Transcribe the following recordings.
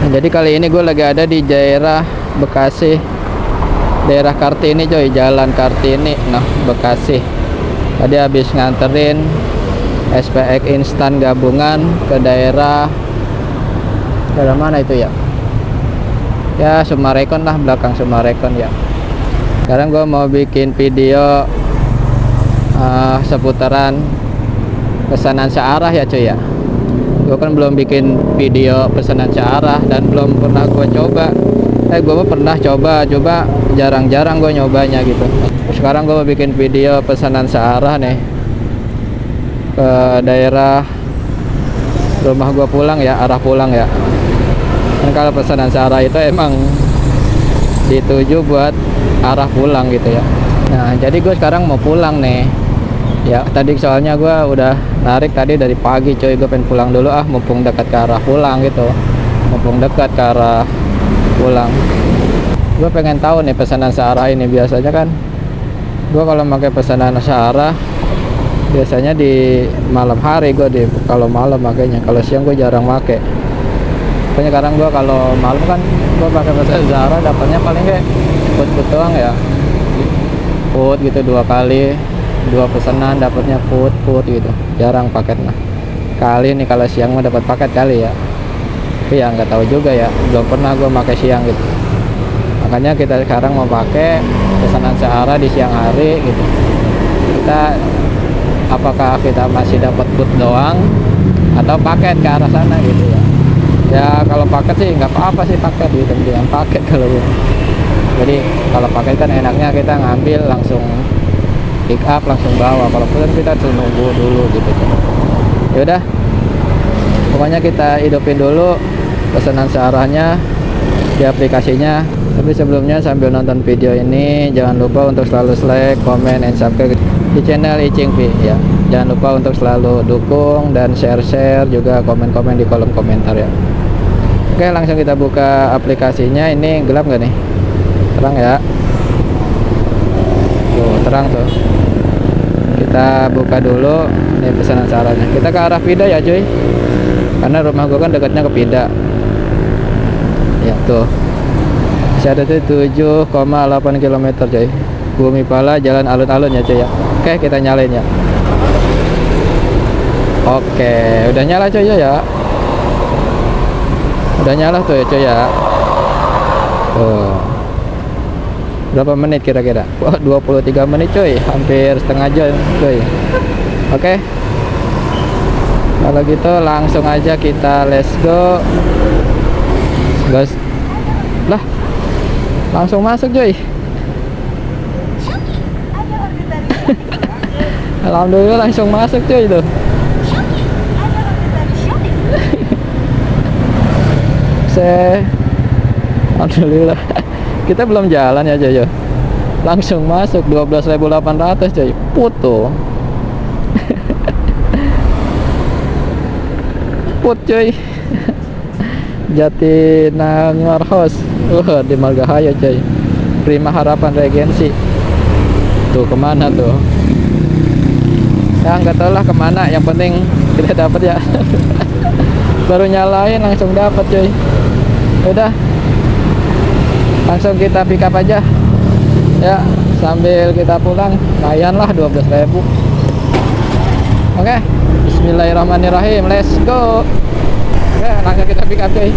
Jadi kali ini gue lagi ada di daerah Bekasi, daerah Kartini coy, Jalan Kartini, nah Bekasi. Tadi habis nganterin SPX instan gabungan ke daerah mana itu ya? Ya Sumarekon lah, belakang Sumarekon ya. Sekarang gue mau bikin video seputaran pesanan searah ya cuy ya. Gue kan belum bikin video pesanan searah dan belum pernah gue coba. Gue pernah coba jarang-jarang gue nyobanya gitu. Sekarang gue mau bikin video pesanan searah nih ke daerah rumah gue pulang ya, arah pulang ya. Dan kalau pesanan searah itu emang dituju buat arah pulang gitu ya. Nah jadi gue sekarang mau pulang nih ya. Tadi soalnya gue udah narik tadi dari pagi coy, gue pengen pulang dulu mumpung dekat ke arah pulang gitu, mumpung dekat ke arah pulang. Gue pengen tahu nih pesanan searah ini. Biasanya kan gue kalau pakai pesanan searah biasanya di malam hari, kalau malam makanya. Kalau siang gue jarang pakai. Pokoknya sekarang gue kalau malam kan gue pakai pesanan searah, dapatnya paling kayak put doang ya, put gitu 2 kali, 2 pesanan dapatnya put gitu, jarang paket. Nah kali ini kalau siang mah dapat paket kali ya, tapi ya nggak tahu juga ya, belum pernah gue pakai siang gitu. Makanya kita sekarang mau pakai pesanan searah di siang hari gitu. Kita apakah kita masih dapat put doang atau paket ke arah sana gitu ya. Ya kalau paket sih nggak apa-apa sih, paket gitu, jangan paket kalau gitu. Jadi kalau paket kan enaknya kita ngambil langsung pick up, langsung bawa. Kalau pulang kita tuh nunggu dulu gitu. Ya udah, pokoknya kita hidupin dulu pesanan searahnya di aplikasinya. Tapi sebelumnya sambil nonton video ini jangan lupa untuk selalu like, comment, and subscribe di channel Icing P ya. Jangan lupa untuk selalu dukung dan share juga, komen-komen di kolom komentar ya. Oke, langsung kita buka aplikasinya. Ini gelap nggak nih? Terang ya. Tuh, terang tuh. Kita buka dulu nih pesanan searahnya. Kita ke arah Pida ya cuy, karena rumah gua kan dekatnya ke Pida ya. Tuh masih ada tuh 7,8 km cuy. Bumi Pala, jalan alun-alun ya cuy ya. Oke, kita nyalain ya. Oke, udah nyala cuy ya. Udah nyala tuh ya cuy ya. Tuh. Berapa menit kira-kira? Wah, 23 menit cuy, hampir setengah jam cuy. Oke. Kalau gitu langsung aja kita let's go. Guys. Lah. Langsung masuk cuy. Alhamdulillah langsung masuk cuy itu. Alhamdulillah. Kita belum jalan ya cuy. Langsung masuk 12.800 cuy. Puto. Put cuy. Jatinangor House. Di Margahaya cuy. Prima Harapan Regensi. Tuh kemana tuh? Ya nggak tahu lah kemana. Yang penting kita dapat ya. Baru nyalain langsung dapat cuy. Udah, langsung kita pick up aja ya, sambil kita pulang. Lumayan lah 12.000. Oke, bismillahirrahmanirrahim, let's go. Oke, langsung kita pick up cuy.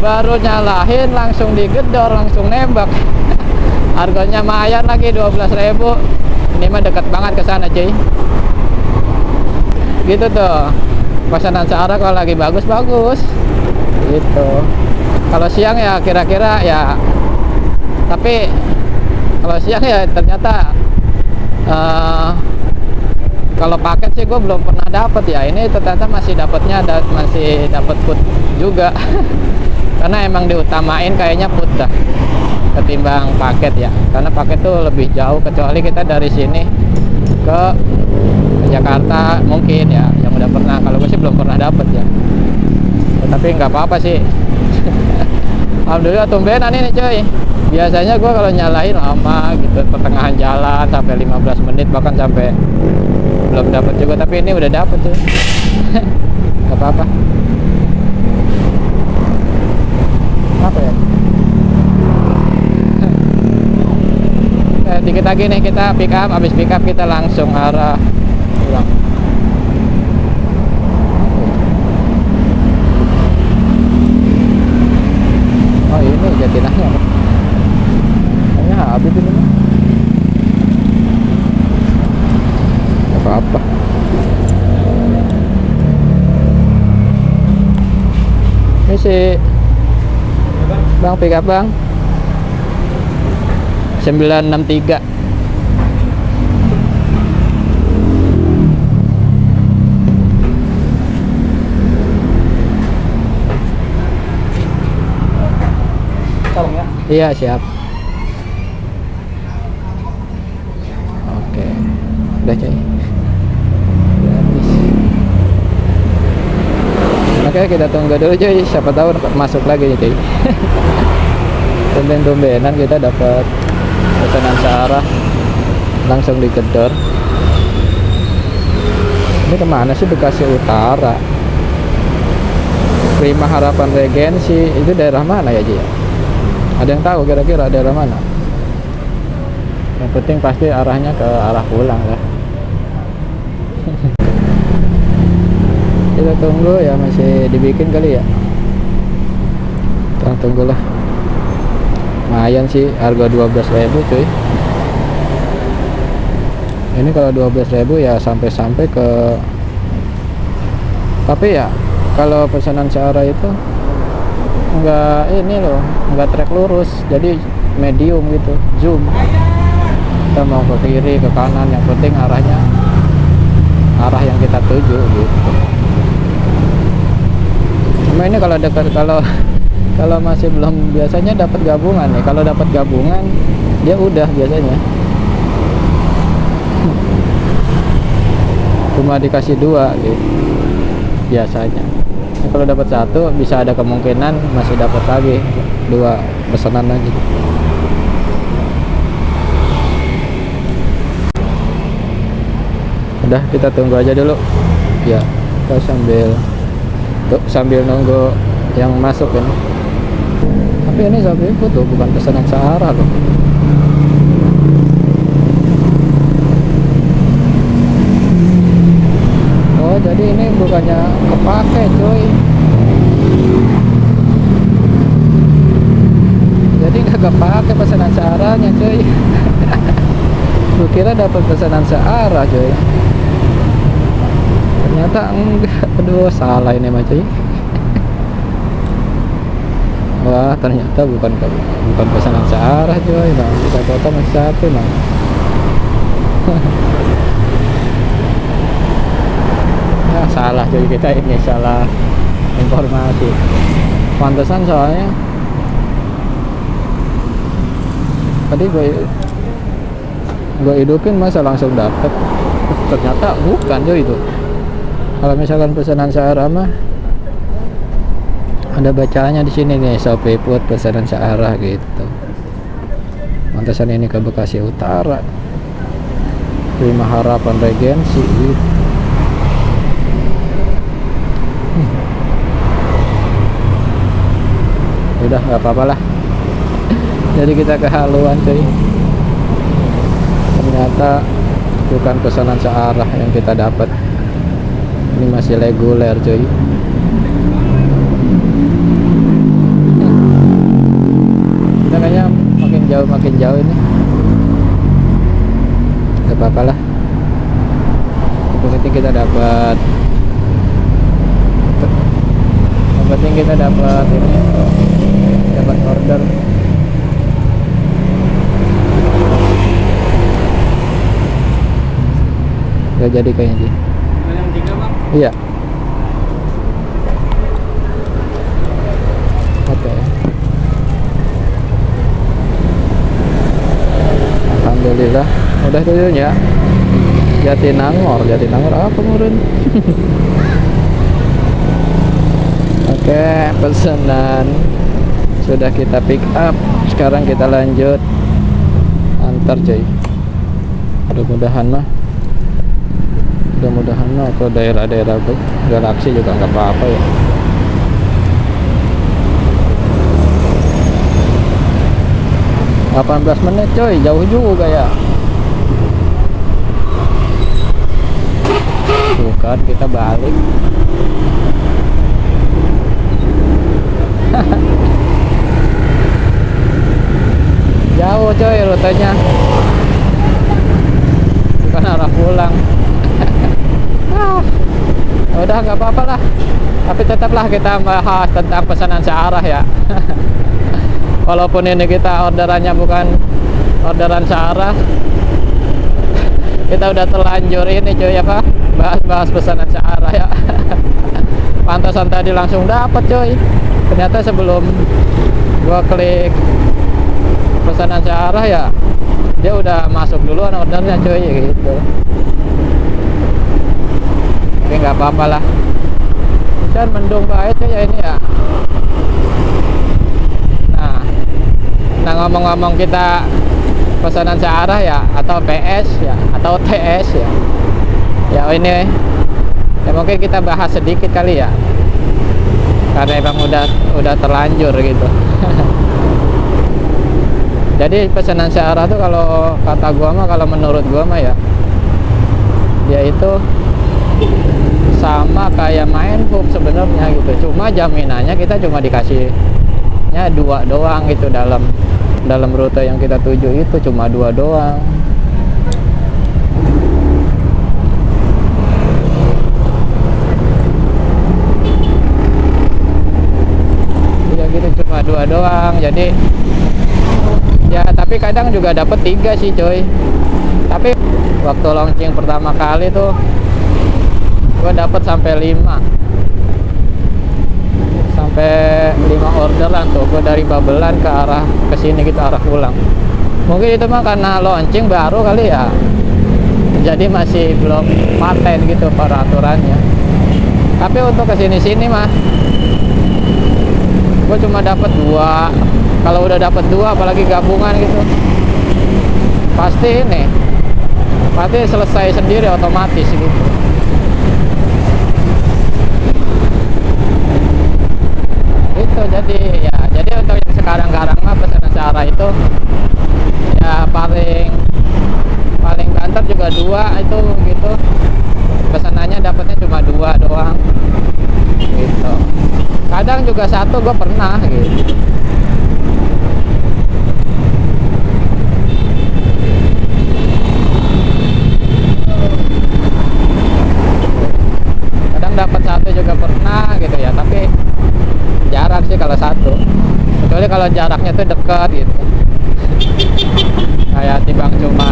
Baru nyalain langsung digedor, langsung nembak. Harganya lumayan lagi 12.000. Ini mah dekat banget ke sana cuy. Gitu tuh pesanan searah kalau lagi bagus gitu. Kalau siang ya kira-kira ya, tapi kalau siang ya ternyata kalau paket sih gue belum pernah dapet ya. Ini ternyata masih dapatnya masih dapat put juga. Karena emang diutamain kayaknya put dah ketimbang paket ya, karena paket tuh lebih jauh, kecuali kita dari sini ke Jakarta mungkin ya, yang udah pernah. Kalau gue sih belum pernah dapet ya, tapi nggak apa-apa sih. Alhamdulillah tumbenan ini cuy. Biasanya gue kalau nyalain lama gitu, pertengahan jalan sampai 15 menit bahkan sampai belum dapet juga. Tapi ini udah dapet tuh. Nggak apa-apa. lagi nih, kita pick up, habis pick up kita langsung arah pulang. Oh ini Jatinangor, kayaknya habis ini mah. Apa-apa. Ini sih Bang, pick up Bang 963. Tolong ya. Iya siap. Oke, udah coy. Udah habis. Oke, kita tunggu dulu coy, siapa tahu masuk lagi coy. Tumben-tumbenan kita dapat pesanan searah langsung digedor. Ini kemana sih? Bekasi Utara, Prima Harapan Regensi. Itu daerah mana ya Ji? Ada yang tahu kira-kira daerah mana? Yang penting pasti arahnya ke arah pulang lah. Kita tunggu ya, masih dibikin kali ya. Kita tunggulah. Lumayan sih, harga 12.000 cuy. Ini kalau 12.000 ya sampai ke, tapi ya kalau pesanan searah itu enggak ini loh, enggak trek lurus, jadi medium gitu, zoom. Kita mau ke kiri ke kanan, yang penting arahnya arah yang kita tuju gitu. Cuma ini kalau dekat, kalau masih belum, biasanya dapat gabungan nih. Kalau dapat gabungan dia udah biasanya cuma dikasih 2 gitu biasanya. Nah, kalau dapat 1 bisa ada kemungkinan masih dapat lagi 2 pesanan lagi. Udah, kita tunggu aja dulu ya. Kita sambil nunggu yang masuk ini. Tapi ini Sabiku tuh bukan pesanan searah loh. Oh jadi ini bukannya kepake coy, jadi nggak kepake pesanan searahnya coy. Gue kira dapat pesanan searah coy, ternyata enggak. Aduh salah ini mah coy. Wah ternyata bukan pesanan searah coy. Nah kita potong masih 1 nah. Ya, salah coy, kita ini salah informasi. Pantesan soalnya tadi gue hidupin masa langsung dapet, ternyata bukan coy itu. Kalau misalkan pesanan searah mah ada bacaannya di sini nih, Shopee Food pesanan searah gitu. Pantesan ini ke Bekasi Utara, Prima Harapan Regensi gitu. Udah nggak apa-apa lah. Jadi kita kehaluan cuy, ternyata bukan pesanan searah yang kita dapat. Ini masih reguler cuy. Kita kayaknya makin jauh ini. Gak apa-apa lah, yang penting kita dapat, ini, dapat order. Gak jadi kayaknya sih. Yang 3 Bang? Iya. Oke. Alhamdulillah udah tuh ya. Jatinangor apa murun? Oke, pesanan sudah kita pick up. Sekarang kita lanjut antar cuy. Mudah-mudahan mah ke daerah-daerah Galaksi juga nggak apa-apa ya. 18 menit coy, jauh juga ya. Tuh kan kita balik. Jauh coy rutenya, bukan arah pulang. Udah nggak apa-apa lah, tapi tetaplah kita bahas tentang pesanan searah ya. Walaupun ini kita orderannya bukan orderan searah, kita udah terlanjur ini cuy apa, bahas-bahas pesanan searah ya. Pantesan tadi langsung dapat coy, ternyata sebelum gua klik pesanan searah ya dia udah masuk duluan ordernya coy gitu. Tapi nggak apa-apa lah, dan mendung baik ya ini ya. Nah ngomong-ngomong kita pesanan searah ya, atau PS ya, atau TS ya, ya ini ya mungkin kita bahas sedikit kali ya, karena emang udah terlanjur gitu. Jadi pesanan searah tuh kalau kata gua mah, kalau menurut gua mah ya, dia itu sama kayak main hub sebenarnya gitu. Cuma jaminannya kita cuma dikasihnya 2 doang gitu, dalam rute yang kita tuju itu cuma 2 doang. Ya gitu, cuma 2 doang. Jadi ya, tapi kadang juga dapat 3 sih coy. Tapi waktu launching pertama kali tuh gue dapat sampai 5 orderan tuh. Gue dari Babelan ke arah kesini gitu, arah pulang. Mungkin itu mah karena launching baru kali ya, jadi masih belum paten gitu peraturannya. Tapi untuk kesini-sini mah gue cuma dapat 2. Kalau udah dapat 2 apalagi gabungan gitu, pasti selesai sendiri otomatis gitu. Itu jadi untuk yang sekarang mah pesanan searah itu ya paling banter juga 2 itu gitu. Pesanannya dapatnya cuma 2 doang gitu. Kadang juga 1 gue pernah gitu. Kadang dapat 1 juga pernah gitu ya, tapi jarang sih kalau 1, kecuali kalau jaraknya tuh dekat gitu, kayak timbang cuma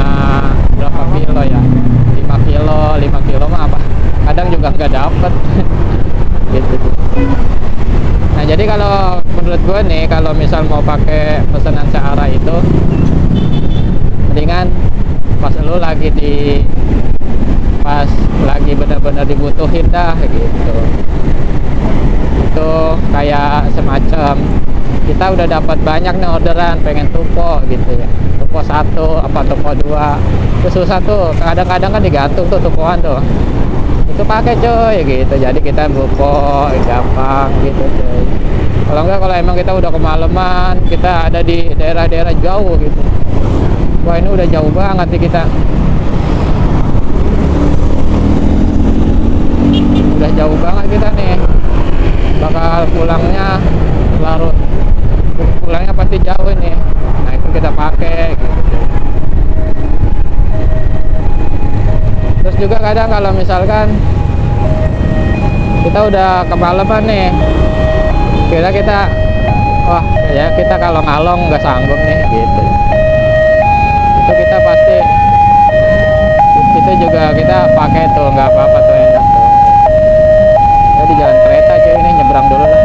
berapa kilo ya, 5 kilo mah apa kadang juga nggak dapet. Gitu. Nah jadi kalau menurut gue nih, kalau misal mau pakai pesanan searah itu mendingan pas lagi benar-benar dibutuhin dah gitu. Itu kayak semacam kita udah dapat banyak nih orderan, pengen tupo gitu ya, tupo 1 apa tupo 2, itu susah tuh, kadang-kadang kan digantung tuh tupoan tuh, itu pakai coy gitu. Jadi kita tupo gampang gitu coy. Kalau enggak, kalau emang kita udah kemalaman, kita ada di daerah-daerah jauh gitu, wah ini udah jauh banget nih kita, udah jauh banget kita nih, bakal pulangnya larut, pulangnya pasti jauh ini. Nah itu kita pakai gitu. Terus juga kadang kalau misalkan kita udah kemalaman nih, kita wah ya kita kalau ngalong nggak sanggup nih gitu, itu kita pasti itu juga kita pakai tuh, nggak apa-apa tuh, enak tuh. Jadi jalan kereta cuy, ini nyebrang dulu lah.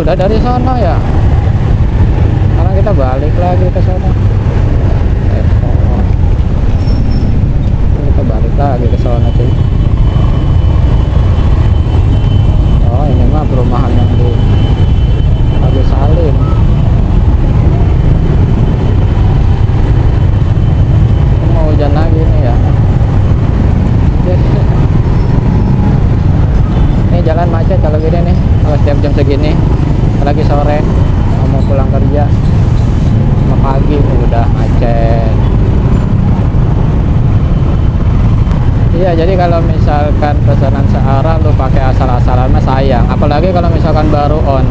udah dari sana ya. Sekarang kita balik lagi ke sana. Kita balik lagi ke sana cuy. Oh ini mah perumahan yang di Agus Salim. Mau hujan lagi nih ya. Ini jalan macet kalau gini nih, kalau setiap jam segini, apalagi sore mau pulang kerja, mau pagi udah macet. Iya, jadi kalau misalkan pesanan searah lu pakai asal-asalan mah sayang, apalagi kalau misalkan baru on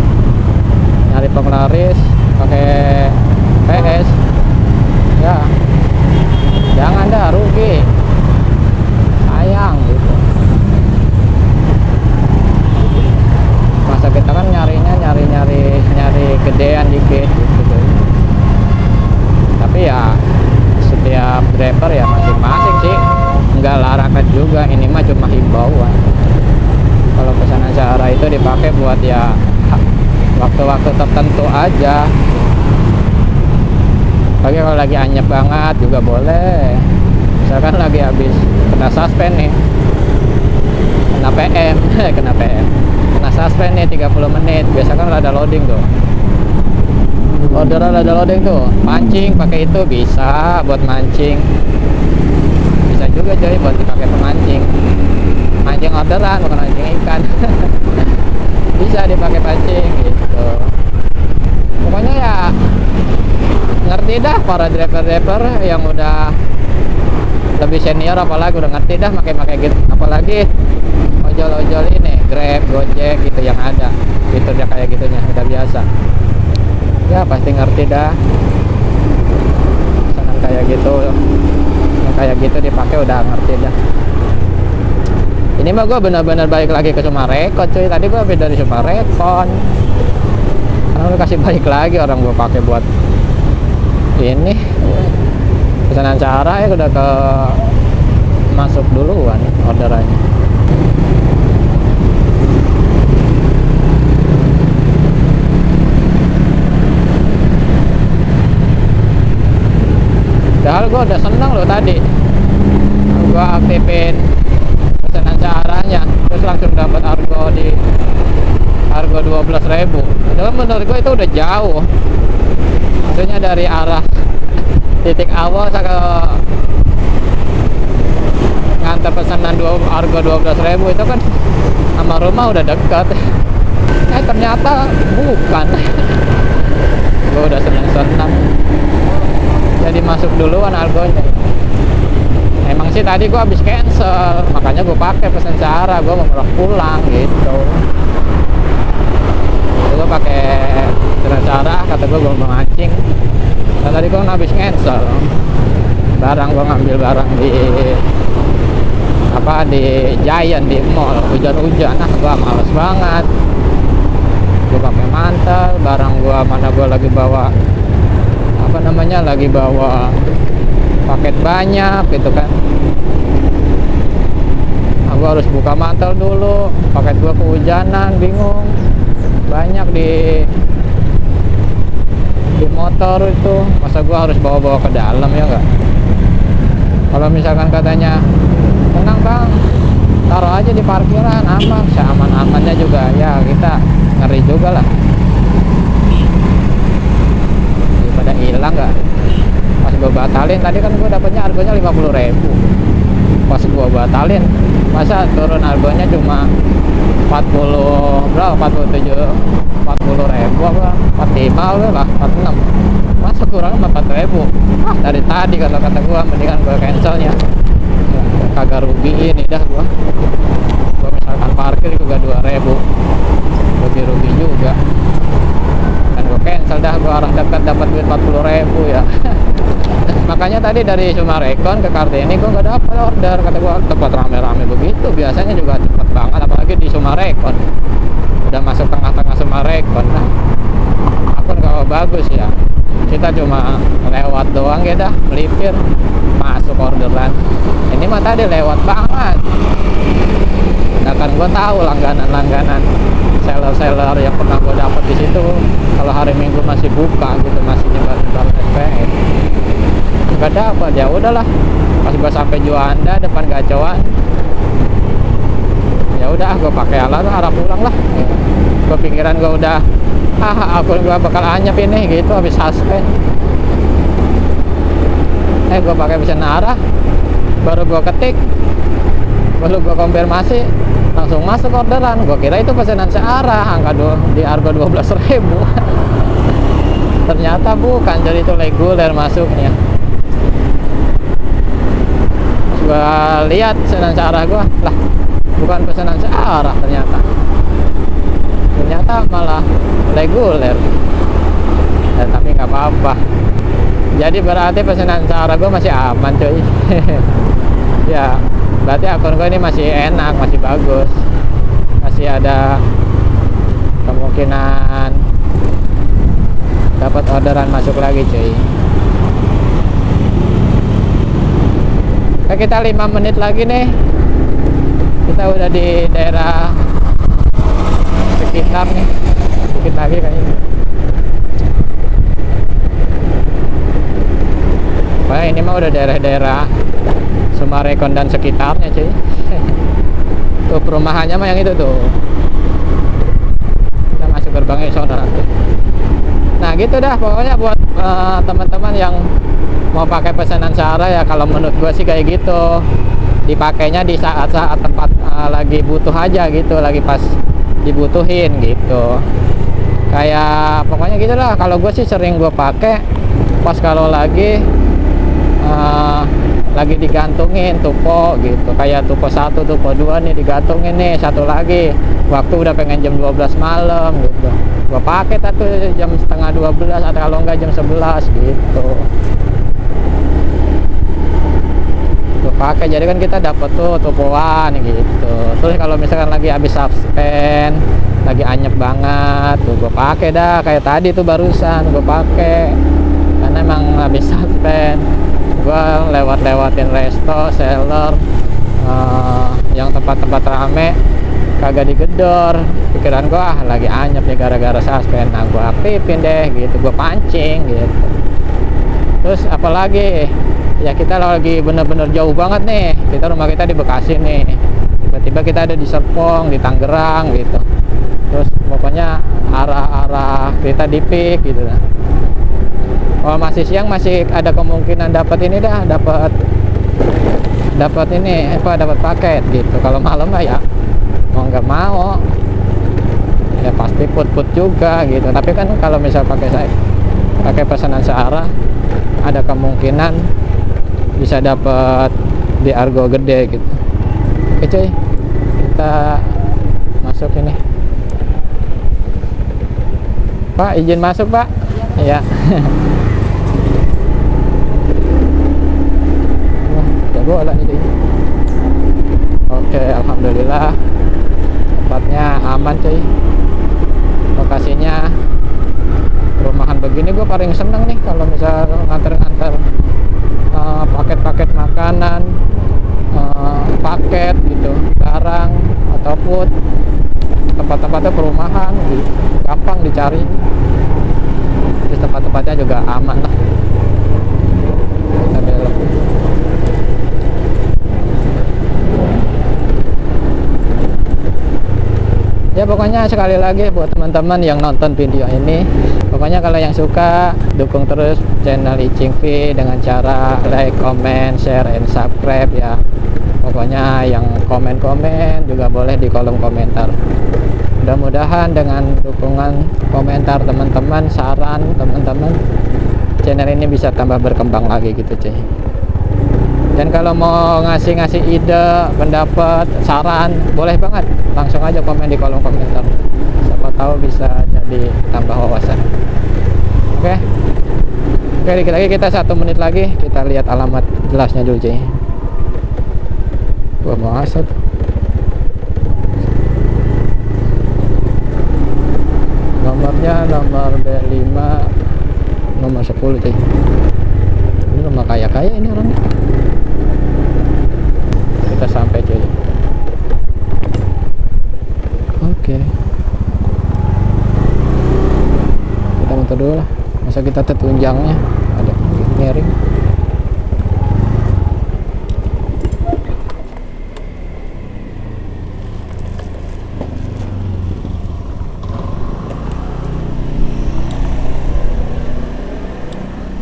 nyari penglaris pakai PS, ya jangan dah, rugi, sayang gitu. Masa kita kan nyari gedean dikit gitu. Tapi ya setiap driver ya masing-masing sih, nggak larangan juga, ini mah cuma himbauan. Kalau pesanan searah itu dipakai buat ya waktu-waktu tertentu aja. Bagi kalau lagi anyep banget juga boleh. Misalkan lagi habis kena suspend nih, kena PM kena suspend nih 30 menit, biasa kan ada loading tuh, orderan ada loading tuh, mancing pakai itu bisa buat mancing, bisa juga jadi buat dipakai pemancing, mancing orderan bukan mancing ikan. Bisa dipakai pancing gitu. Pokoknya ya ngerti dah para driver yang udah lebih senior, apalagi udah ngerti dah pakai gitu, apalagi ojol-ojol ini Grab, Gojek gitu yang ada gitu, dia kayak gitunya udah biasa ya, pasti ngerti dah pesanan kayak gitu, yang kayak gitu dipakai udah ngerti dah. Ini mah gue benar-benar balik lagi ke Sumarekon cuy, tadi gue habis dari Sumarekon, karena udah kasih balik lagi orang gue pakai buat ini pesanan searah ya, udah ke masuk duluan orderannya. Padahal gue udah seneng loh tadi, gue aktifin pesanan searahnya, terus langsung dapat argo di harga 12.000. Padahal menurut gue itu udah jauh, maksudnya dari arah titik awal ke ngantar pesanan harga 12.000 itu kan sama rumah udah dekat. Ternyata bukan. Gue udah seneng-seneng jadi masuk duluan argonya. Emang sih tadi gue habis cancel, makanya gue pakai pesan searah, gue mau pulang gitu. Gue pakai pesan searah, kata gue mau mancing. Dan tadi gue habis cancel barang, gue ngambil barang di Giant di mall, hujan-hujan, gue males banget. Gue pakai mantel, barang gue mana gue lagi bawa lagi bawa paket banyak gitu kan. Gue harus buka mantel dulu, paket gue kehujanan, bingung, banyak di motor itu, masa gue harus bawa-bawa ke dalam ya enggak. Kalau misalkan katanya tenang bang, taruh aja di parkiran, aman, seaman-amannya juga ya, kita ngeri juga lah daripada hilang nggak. Pas gue batalin tadi kan gue dapatnya harganya 50.000, pas gue batalin masa turun harganya cuma 40 berapa, 47, 40.000 apa 45 lah, 46, masa kurang 4.000. Dari tadi kalau kata gua mendingan gua cancelnya, kagak rugi ini dah gua misalkan parkir juga 2.000, rugi juga kan. Gua cancel dah, gua arah dekat dapat duit 40.000 ya. Makanya tadi dari Sumarekon ke Kartini gua nggak dapat order, kata gua tempat rame-rame begitu biasanya juga cepet banget, apalagi di Sumarekon udah masuk tengah-tengah Sumarekon. Nah, akun kalau bagus ya, kita cuma lewat doang ya dah, melipir masuk orderan. Ini mah tadi lewat banget, sedangkan gue tahu langganan seller-seller yang pernah gue dapet di situ kalau hari Minggu masih buka gitu, masih nyebar-nyebar SPX. Gak dapet, ya udahlah. Pas gue sampai Juanda depan gacoan, ya udah gue pakai alat arah pulang lah. Gue pikiran gue udah akun gue bakal anyep ini gitu habis suspend. Gue pakai pesan arah, baru gue ketik, baru gue konfirmasi, langsung masuk orderan. Gue kira itu pesanan searah, angka di harga 12.000. Ternyata bukan, jadi itu reguler masuknya. Gue lihat pesanan searah gue, lah bukan pesanan searah ternyata malah reguler. Ya, tapi nggak apa-apa. Jadi berarti pesanan searah gue masih aman cuy. Ya berarti akun gue ini masih enak, masih bagus, masih ada kemungkinan dapat orderan masuk lagi cuy. Oke, kita 5 menit lagi nih, kita udah di daerah sekitar nih, dikit lagi kayaknya. Wah, ini mah udah daerah-daerah Sumarekon dan sekitarnya cuy. Tuh perumahannya mah yang itu tuh. Kita masuk gerbangnya sana nanti. Nah gitu dah pokoknya buat teman-teman yang mau pakai pesanan searah ya, kalau menurut gue sih kayak gitu. Dipakainya di saat-saat tempat lagi butuh aja gitu, lagi pas dibutuhin gitu. Kayak pokoknya gitulah. Kalau gue sih sering gue pakai pas kalau lagi digantungin tupo gitu, kayak tupo 1, tupo 2 nih digantungin nih, satu lagi waktu udah pengen jam 12 malam gitu, gua pakai tuh jam setengah 12 atau kalau enggak jam 11 gitu gua pakai. Jadi kan kita dapat tuh tupoan gitu. Terus kalau misalkan lagi habis suspend, lagi anyep banget tuh gua pakai dah, kayak tadi tuh barusan gua pakai karena emang habis suspend. Gua lewatin resto, seller, yang tempat-tempat rame kagak digedor. Pikiran gua lagi anyep nih gara-gara suspend. Nah gua aktifin deh gitu, gua pancing gitu. Terus apalagi ya, kita lagi bener-bener jauh banget nih, kita rumah kita di Bekasi nih, tiba-tiba kita ada di Serpong, di Tangerang gitu. Terus pokoknya arah kita di Pik gitu lah. Kalau masih siang masih ada kemungkinan dapat ini dah, dapat ini dapat paket gitu. Kalau malam mah ya mau nggak mau ya pasti put juga gitu. Tapi kan kalau misal pakai pesanan searah, ada kemungkinan bisa dapat di argo gede gitu. Oke cuy, kita masuk ini. Pak, izin masuk Pak. Iya. Bola nih. Oke, alhamdulillah tempatnya aman cuy. Lokasinya perumahan begini gue paling seneng nih kalau misal nganter-nganter paket-paket makanan, paket gitu, barang ataupun tempat-tempatnya perumahan gitu, gampang dicari. Terus tempat-tempatnya juga aman lah. Kita belok. Ya pokoknya sekali lagi buat teman-teman yang nonton video ini, pokoknya kalau yang suka dukung terus channel Icing V dengan cara like, comment, share, and subscribe ya. Pokoknya yang komen-komen juga boleh di kolom komentar. Mudah-mudahan dengan dukungan komentar teman-teman, saran teman-teman, channel ini bisa tambah berkembang lagi gitu cuy. Dan kalau mau ngasih ide, pendapat, saran, boleh banget, langsung aja komen di kolom komentar. Siapa tahu bisa jadi tambah wawasan. Oke, dikit lagi kita 1 menit lagi, kita lihat alamat jelasnya dulu cuy. Gua mau asap. Nomornya nomor B5, nomor 10 cuy. Ini rumah kaya-kaya ini orangnya. Kita sampai cuy. Oke. motor dulu lah, masa kita tertunjangnya ada miring.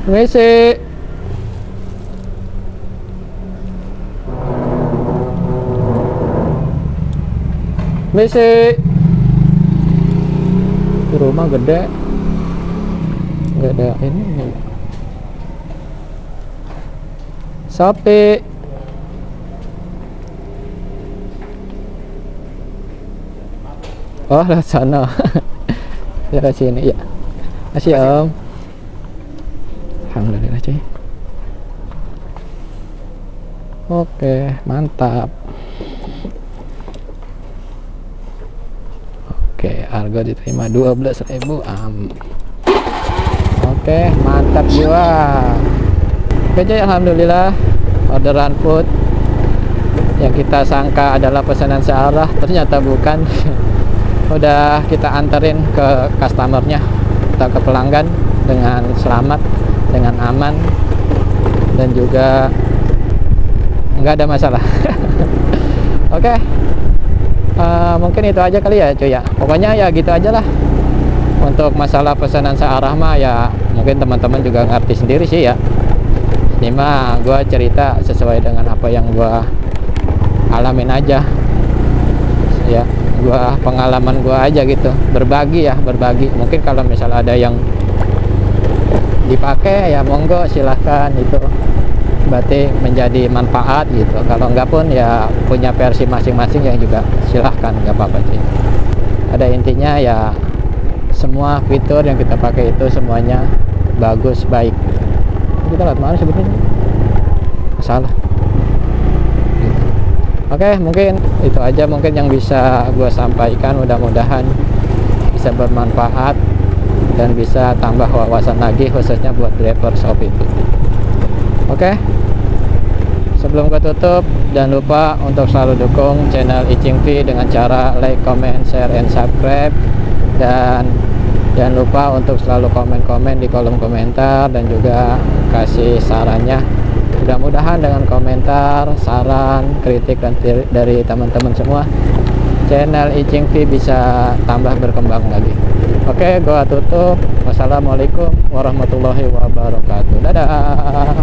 WC. WC. Di rumah gede. Nggak ada ini. Sapi. Oh, lewat sana. Ya sini ya. Kasih Om. Alhamdulillah cuy. Oke, mantap. Oke, harga diterima 12.000 Oke, mantap jiwa. Oke cuy, alhamdulillah orderan food yang kita sangka adalah pesanan searah ternyata bukan. Udah kita anterin ke customernya atau ke pelanggan dengan selamat, dengan aman, dan juga nggak ada masalah. Oke, mungkin itu aja kali ya cuy ya. Pokoknya ya gitu aja lah. Untuk masalah pesanan searah mah ya mungkin teman-teman juga ngerti sendiri sih ya. Ini mah gue cerita sesuai dengan apa yang gue alamin aja ya, pengalaman gue aja gitu, berbagi ya, berbagi. Mungkin kalau misalnya ada yang dipakai ya monggo silahkan, itu berarti menjadi manfaat gitu. Kalau enggak pun ya punya versi masing-masing yang juga silahkan, nggak apa-apa sih. Ada intinya ya semua fitur yang kita pakai itu semuanya bagus, baik. Kita lihat mana sebetulnya salah gitu. Oke, mungkin itu aja mungkin yang bisa gue sampaikan. Mudah-mudahan bisa bermanfaat dan bisa tambah wawasan lagi khususnya buat driver Shopee itu. Oke, sebelum gue tutup, jangan lupa untuk selalu dukung channel Icing V dengan cara like, comment, share, and subscribe. Dan jangan lupa untuk selalu komen-komen di kolom komentar dan juga kasih sarannya. Mudah-mudahan dengan komentar, saran, kritik dan dari teman-teman semua, channel Icing V bisa tambah berkembang lagi. Oke, gua tutup. Wassalamualaikum warahmatullahi wabarakatuh. Dadah.